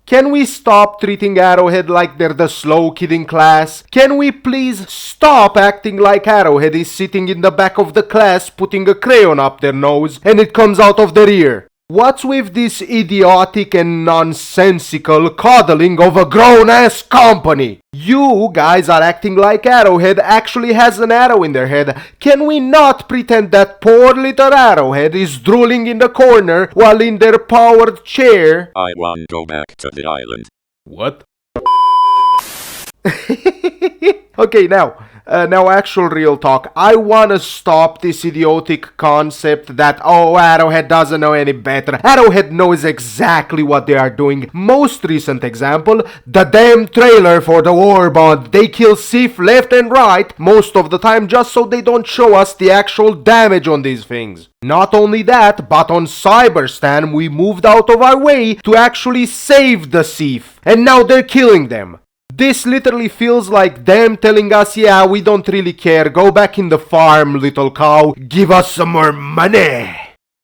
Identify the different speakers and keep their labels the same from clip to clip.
Speaker 1: Can we stop treating Arrowhead like they're the slow kid in class? Can we please stop acting like Arrowhead is sitting in the back of the class putting a crayon up their nose and it comes out of their ear? What's with this idiotic and nonsensical coddling of a grown-ass company? You guys are acting like Arrowhead actually has an arrow in their head. Can we not pretend that poor little Arrowhead is drooling in the corner while in their powered chair?
Speaker 2: I want to go back to the island.
Speaker 1: What? Okay, now actual real talk. I wanna stop this idiotic concept that, oh, Arrowhead doesn't know any better. Arrowhead knows exactly what they are doing. Most recent example, the damn trailer for the war bond. They kill Sif left and right, most of the time just so they don't show us the actual damage on these things. Not only that, but on Cyberstan we moved out of our way to actually save the Sif, and now they're killing them. This literally feels like them telling us, yeah, we don't really care, go back in the farm, little cow, give us some more money.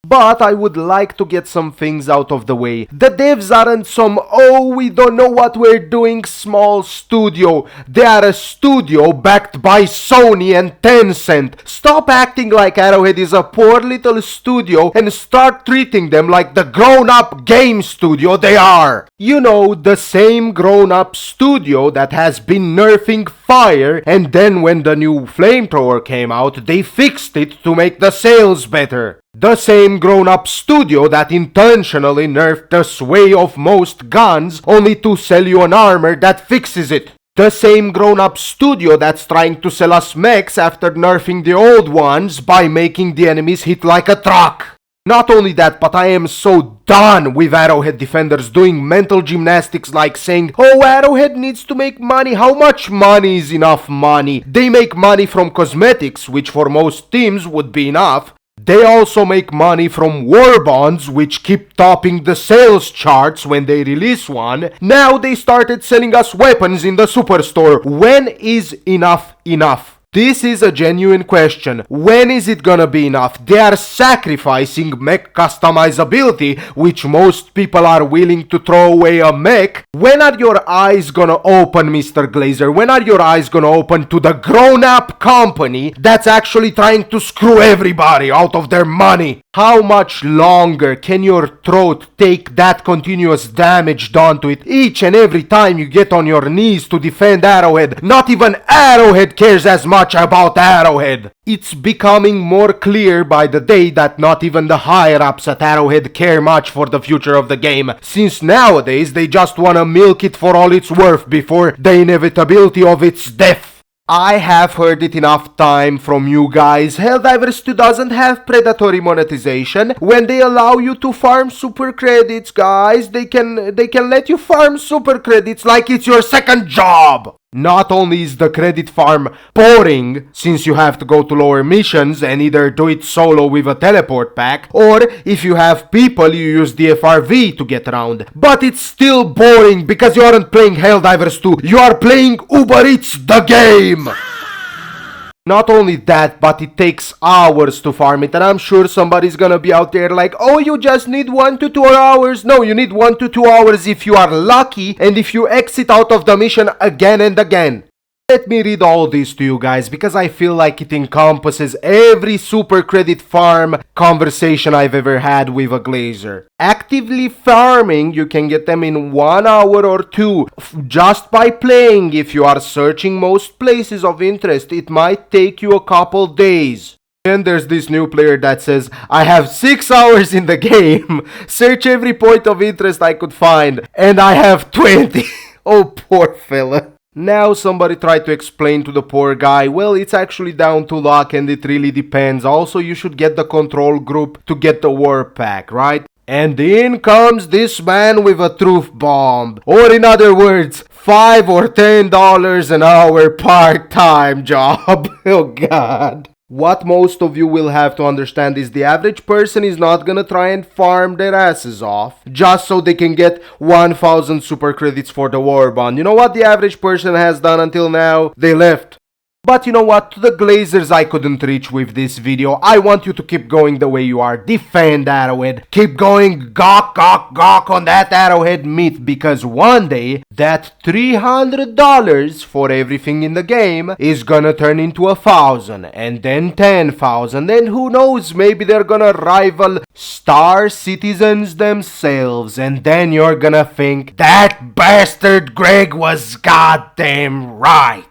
Speaker 1: But I would like to get some things out of the way. The devs aren't some, oh, we don't know what we're doing small studio. They are a studio backed by Sony and Tencent. Stop acting like Arrowhead is a poor little studio and start treating them like the grown-up game studio they are. You know, the same grown-up studio that has been nerfing fire, and then when the new flamethrower came out, they fixed it to make the sales better. The same grown-up studio that intentionally nerfed the sway of most guns only to sell you an armor that fixes it. The same grown-up studio that's trying to sell us mechs after nerfing the old ones by making the enemies hit like a truck. Not only that, but I am so done with Arrowhead defenders doing mental gymnastics like saying, oh, Arrowhead needs to make money. How much money is enough money? They make money from cosmetics, which for most teams would be enough. They also make money from war bonds, which keep topping the sales charts when they release one. Now they started selling us weapons in the superstore. When is enough enough? This is a genuine question. When is it gonna be enough? They are sacrificing mech customizability, which most people are willing to throw away a mech. When are your eyes gonna open, Mr. Glazer? When are your eyes gonna open to the grown-up company that's actually trying to screw everybody out of their money? How much longer can your throat take that continuous damage done to it each and every time you get on your knees to defend Arrowhead? Not even Arrowhead cares as much about Arrowhead. It's becoming more clear by the day that not even the higher-ups at Arrowhead care much for the future of the game, since nowadays they just wanna milk it for all it's worth before the inevitability of its death. I have heard it enough time from you guys. Helldivers 2 doesn't have predatory monetization. When they allow you to farm super credits, guys, they can let you farm super credits like it's your second job. Not only is the credit farm boring, since you have to go to lower missions and either do it solo with a teleport pack, or if you have people, you use the FRV to get around. But it's still boring because you aren't playing Helldivers 2, you are playing Uber Eats the game! Not only that, but it takes hours to farm it, and I'm sure somebody's gonna be out there like, oh, you just need 1 to 2 hours. No, you need 1 to 2 hours if you are lucky, and if you exit out of the mission again and again. Let me read all this to you guys, because I feel like it encompasses every super credit farm conversation I've ever had with a glazer. Actively farming, you can get them in 1 hour or 2. Just by playing, if you are searching most places of interest, it might take you a couple days. Then there's this new player that says, I have 6 hours in the game, search every point of interest I could find, and I have 20. Oh, poor fella. Now somebody tried to explain to the poor guy, well, it's actually down to luck and it really depends. Also, you should get the control group to get the war pack, right? And in comes this man with a truth bomb. Or in other words, $5 or $10 an hour part-time job. Oh God. What most of you will have to understand is the average person is not gonna try and farm their asses off just so they can get 1000 super credits for the war bond. You know what the average person has done until now? They left. But you know what? To the Glazers I couldn't reach with this video. I want you to keep going the way you are. Defend Arrowhead. Keep going gawk, gawk, gawk on that Arrowhead myth, because one day that $300 for everything in the game is gonna turn into 1,000 and then 10,000, and who knows, maybe they're gonna rival Star Citizens themselves, and then you're gonna think that bastard Greg was goddamn right.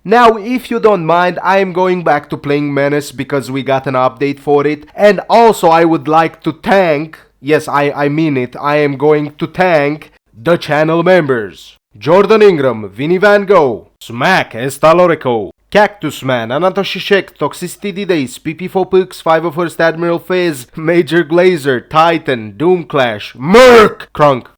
Speaker 1: Now, if you don't mind, I am going back to playing Menace because we got an update for it. And also, I would like to thank, yes, I mean it, I am going to thank the channel members. Jordan Ingram, Vinny Van Gogh, Smack, Estalorico, Cactus Man, Anatoshi Shek, Toxicity Days, PP4Pux, 501st Admiral Fez, Major Glazer, Titan, Doomclash, Merc, Krunk,